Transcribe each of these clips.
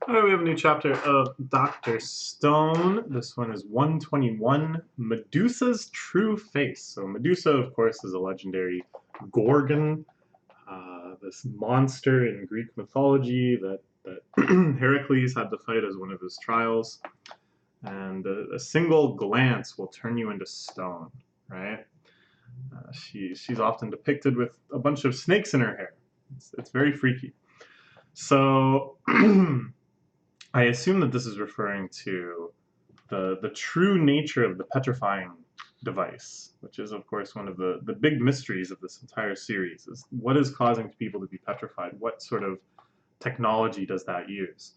Alright, we have a new chapter of Dr. Stone. This one is 121, Medusa's True Face. So Medusa, of course, is a legendary Gorgon, this monster in Greek mythology that Heracles had to fight as one of his trials. And a single glance will turn you into stone, right? She's often depicted with a bunch of snakes in her hair. It's very freaky. So I assume that this is referring to the true nature of the petrifying device, which is, of course, one of the big mysteries of this entire series, is what is causing people to be petrified? What sort of technology does that use?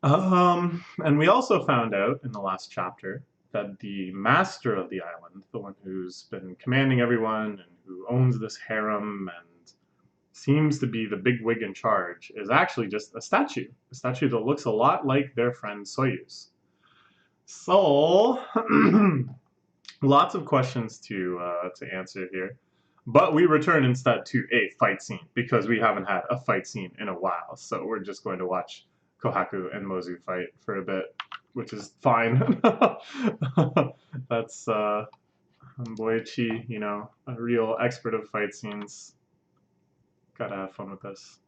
And we also found out in the last chapter that the master of the island, the one who's been commanding everyone and who owns this harem and seems to be the big wig in charge, is actually just a statue that looks a lot like their friend Soyuz. So, lots of questions to answer here. But we return instead to a fight scene, because we haven't had a fight scene in a while. So we're just going to watch Kohaku and Mozu fight for a bit, which is fine. That's Boichi, you know, a real expert of fight scenes. Gotta have fun with this.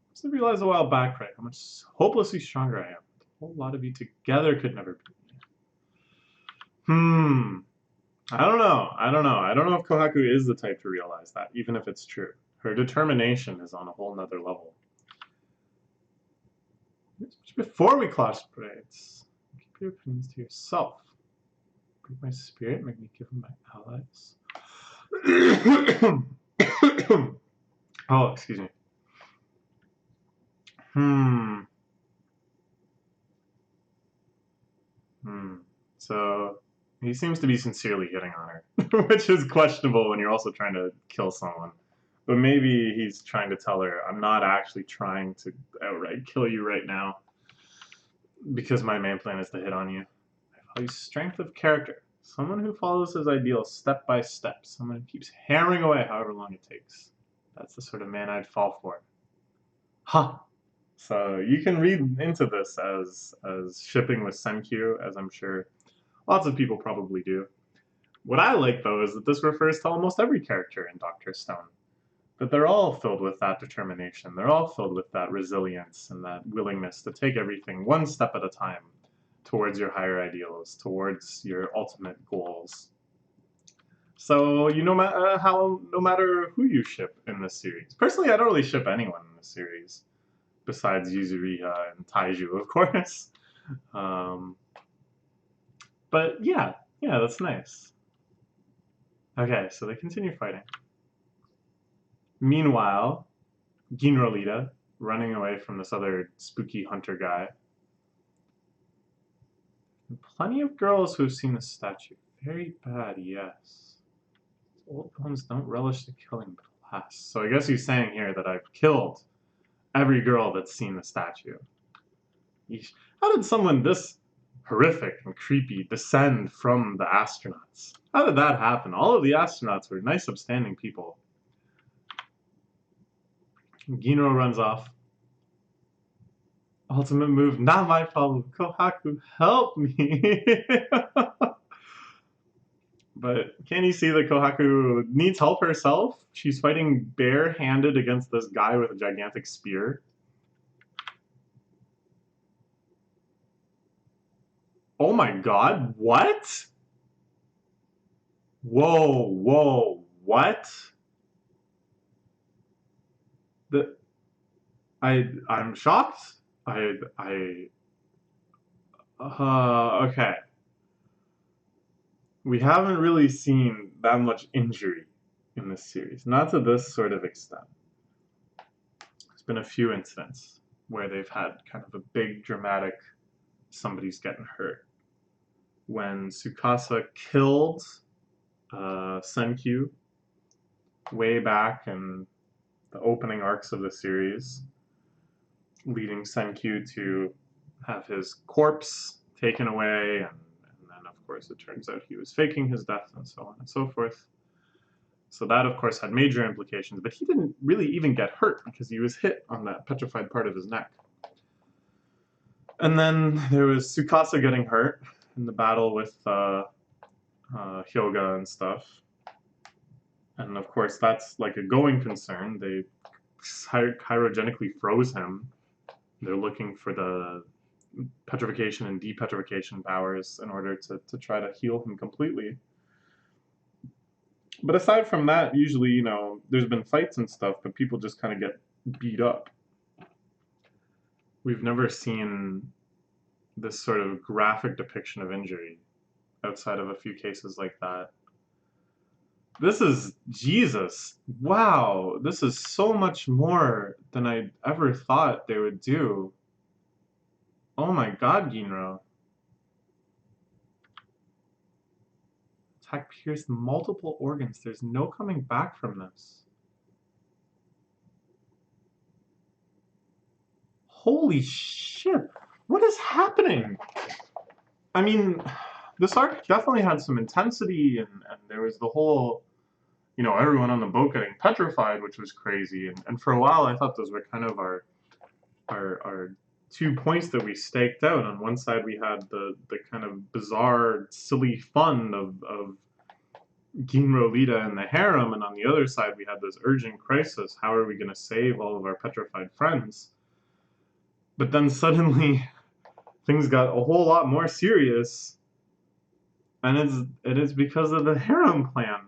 I just realized a while back, right, how much hopelessly stronger I am. A whole lot of you together could never beat me. I don't know. I don't know if Kohaku is the type to realize that, even if it's true. Her determination is on a whole nother level. Before we clash braids, keep your opinions to yourself. Break my spirit, make me give them my allies. Oh, excuse me. So he seems to be sincerely hitting on her, which is questionable when you're also trying to kill someone. But maybe he's trying to tell her, I'm not actually trying to outright kill you right now, because my main plan is to hit on you. I value strength of character. Someone who follows his ideals step by step. Someone who keeps hammering away however long it takes. That's the sort of man I'd fall for. Ha! So you can read into this as shipping with Senkyu, as I'm sure lots of people probably do. What I like, though, is that this refers to almost every character in Dr. Stone. That they're all filled with that determination. They're all filled with that resilience and that willingness to take everything one step at a time towards your higher ideals, towards your ultimate goals. So no matter who you ship in this series. Personally, I don't really ship anyone in this series, besides Yuzuriha and Taiju, of course. But yeah, that's nice. Okay, so they continue fighting. Meanwhile, Ginrolita, running away from this other spooky hunter guy. And plenty of girls who have seen the statue. Very bad, yes. Old bones don't relish the killing, but alas. So I guess he's saying here that I've killed every girl that's seen the statue. Yeesh. How did someone this horrific and creepy descend from the astronauts? How did that happen? All of the astronauts were nice, upstanding people. Ginro runs off. Ultimate move, not my problem. Kohaku, help me! But can you see that Kohaku needs help herself? She's fighting bare-handed against this guy with a gigantic spear. Oh my god, what? Whoa, what? I'm shocked. Okay. We haven't really seen that much injury in this series, not to this sort of extent. There's been a few incidents where they've had kind of a big dramatic somebody's getting hurt. When Tsukasa killed Senkyu way back in the opening arcs of the series, leading Senkyu to have his corpse taken away, and then of course it turns out he was faking his death and so on and so forth. So that of course had major implications, but he didn't really even get hurt because he was hit on that petrified part of his neck. And then there was Tsukasa getting hurt in the battle with Hyoga and stuff. And of course, that's like a going concern. They cryogenically froze him. They're looking for the petrification and depetrification powers in order to try to heal him completely. But aside from that, usually, you know, there's been fights and stuff, but people just kind of get beat up. We've never seen this sort of graphic depiction of injury outside of a few cases like that. This is Jesus. Wow, this is so much more than I ever thought they would do. Oh my god, Ginro. Attack pierced multiple organs. There's no coming back from this. Holy shit. What is happening? I mean, this arc definitely had some intensity, and there was the whole, you know, everyone on the boat getting petrified, which was crazy. And for a while, I thought those were kind of our 2 points that we staked out. On one side, we had the kind of bizarre, silly fun of Ginro, Lita, and the harem, and on the other side, we had this urgent crisis. How are we going to save all of our petrified friends? But then suddenly, things got a whole lot more serious, and it is because of the harem plan.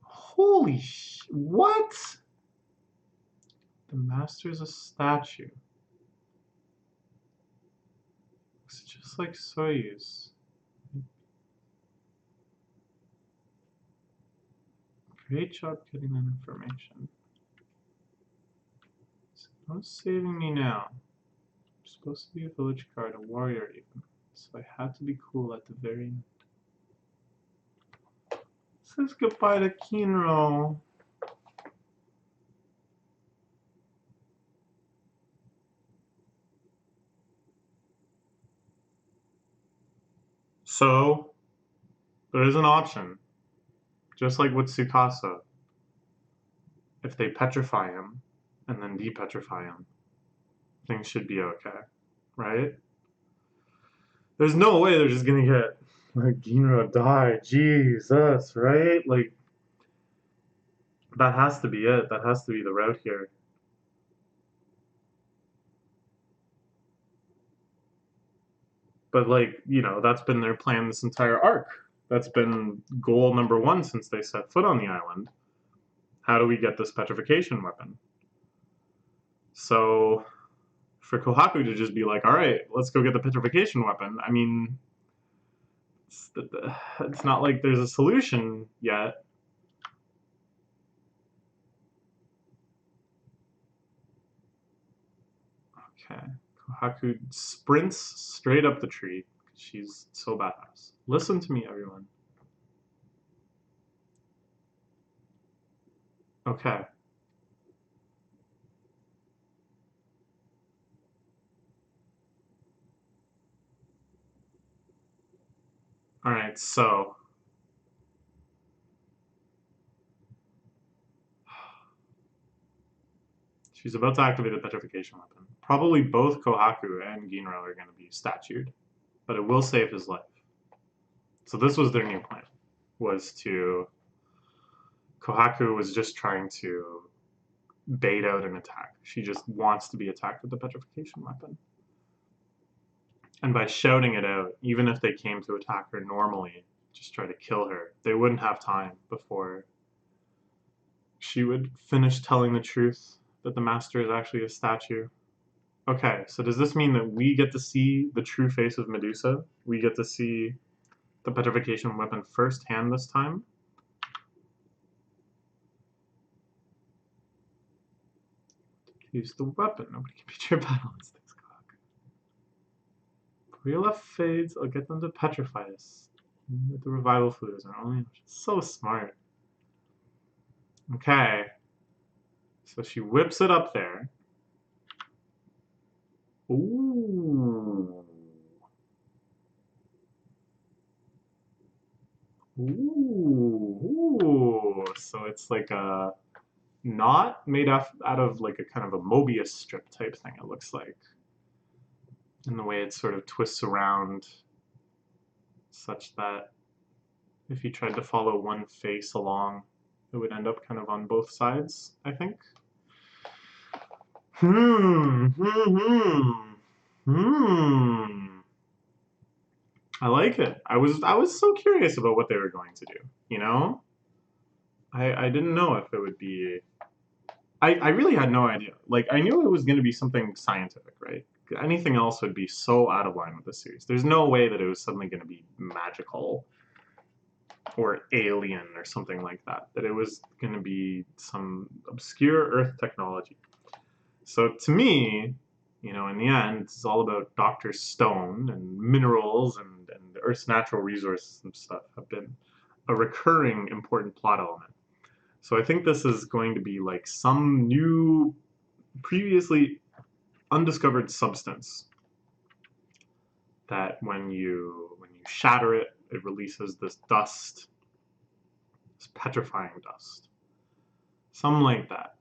Holy what? The master's a statue. Looks just like Soyuz. Great job getting that information. So no saving me now. I'm supposed to be a village guard, a warrior even. So I had to be cool at the very end. Says goodbye to Kinro. So, there is an option. Just like with Tsukasa. If they petrify him, and then depetrify him, things should be okay. Right? There's no way they're just gonna get like Ginro die. Jesus, right? Like that has to be it. That has to be the route here. But like, you know, that's been their plan this entire arc. That's been goal number 1 since they set foot on the island. How do we get this petrification weapon? So for Kohaku to just be like, all right, let's go get the petrification weapon. I mean, it's not like there's a solution yet. Okay. Kohaku sprints straight up the tree. She's so badass. Listen to me, everyone. Okay. Alright, so she's about to activate the petrification weapon. Probably both Kohaku and Ginro are going to be statued, but it will save his life. So this was their new plan, was to... Kohaku was just trying to bait out an attack. She just wants to be attacked with the petrification weapon. And by shouting it out, even if they came to attack her normally, just try to kill her, they wouldn't have time before she would finish telling the truth that the master is actually a statue. Okay, so does this mean that we get to see the true face of Medusa? We get to see the petrification weapon firsthand this time? Use the weapon. Nobody can beat your battle instincts, Cock. Before your left fades, I'll get them to petrify us. The revival fluid is our only option. So smart. Okay. So she whips it up there. Ooh. Ooh. So it's like a knot made out of like a kind of a Mobius strip type thing, it looks like. and the way it sort of twists around such that if you tried to follow one face along, it would end up kind of on both sides, I think. I like it. I was so curious about what they were going to do, you know? I didn't know if it would be I really had no idea. Like I knew it was gonna be something scientific, right? Anything else would be so out of line with the series. There's no way that it was suddenly gonna be magical or alien or something like that. That it was gonna be some obscure Earth technology. So to me, you know, in the end, it's all about Dr. Stone and minerals and Earth's natural resources and stuff have been a recurring important plot element. So I think this is going to be like some new, previously undiscovered substance that when you shatter it, it releases this dust, this petrifying dust. Something like that.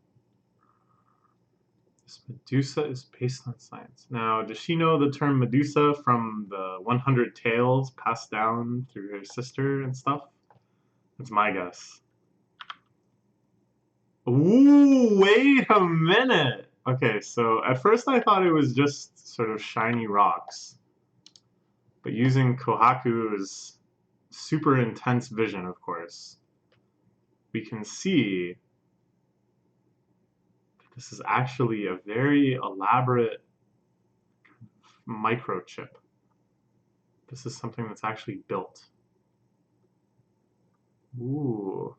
Medusa is based on science. Now, does she know the term Medusa from the 100 tales passed down through her sister and stuff? That's my guess. Ooh, wait a minute! Okay, so at first I thought it was just sort of shiny rocks. But using Kohaku's super intense vision, of course, we can see this is actually a very elaborate microchip. This is something that's actually built. Ooh.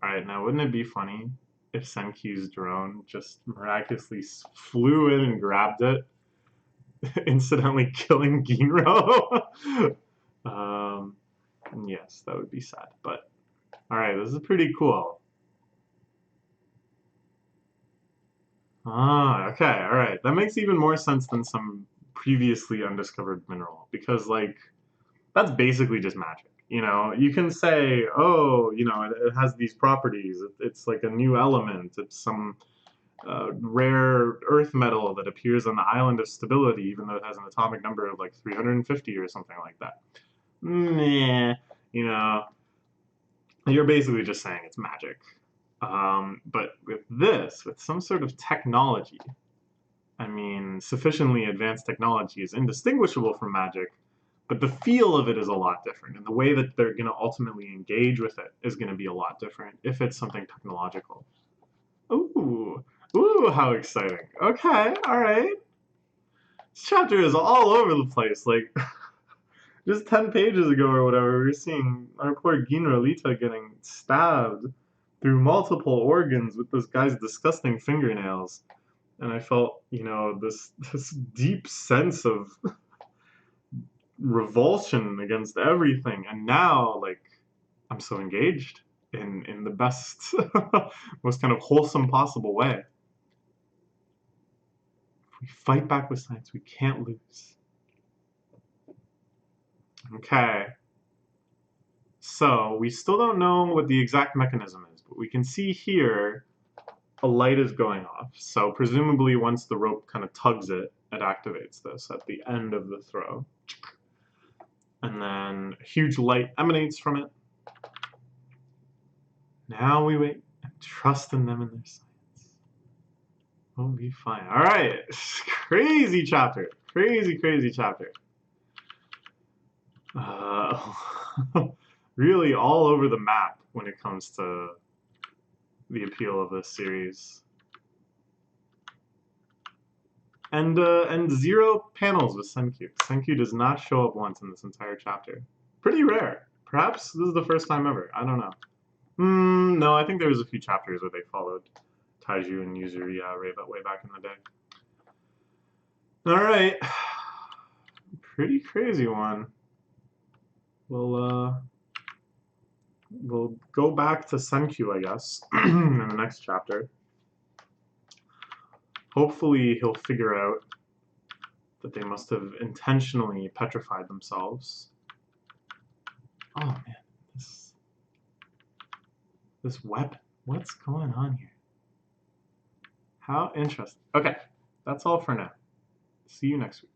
Alright, now wouldn't it be funny if Senkyu's drone just miraculously flew in and grabbed it, incidentally killing Ginro? Yes, that would be sad, but alright, this is pretty cool. Ah, okay, alright. That makes even more sense than some previously undiscovered mineral, because, like, that's basically just magic. You know, you can say, oh, you know, it has these properties. It's like a new element. It's some rare earth metal that appears on the island of stability, even though it has an atomic number of like 350 or something like that. Meh, you know, you're basically just saying it's magic. But with this, with some sort of technology, I mean, sufficiently advanced technology is indistinguishable from magic, but the feel of it is a lot different, and the way that they're going to ultimately engage with it is going to be a lot different if it's something technological. Ooh, ooh, how exciting. Okay, alright. This chapter is all over the place, like, just 10 pages ago or whatever, we were seeing our poor Ginro Lita getting stabbed through multiple organs with this guy's disgusting fingernails. And I felt, you know, this deep sense of revulsion against everything. And now, like, I'm so engaged in the best, most kind of wholesome possible way. If we fight back with science, we can't lose. Okay. So, we still don't know what the exact mechanism is, but we can see here a light is going off. So, presumably, once the rope kind of tugs it, it activates this at the end of the throw. And then a huge light emanates from it. Now we wait and trust in them and their science. We'll be fine. Alright, crazy chapter. Crazy chapter. Really all over the map when it comes to the appeal of this series. And 0 panels with Senkyu. Senkyu does not show up once in this entire chapter. Pretty rare. Perhaps this is the first time ever. I don't know. No, I think there was a few chapters where they followed Taiju and Yuzuri way back in the day. Alright. Pretty crazy one. We'll go back to Senkyu, I guess, in the next chapter. Hopefully he'll figure out that they must have intentionally petrified themselves. Oh man, this weapon. What's going on here? How interesting. Okay, that's all for now. See you next week.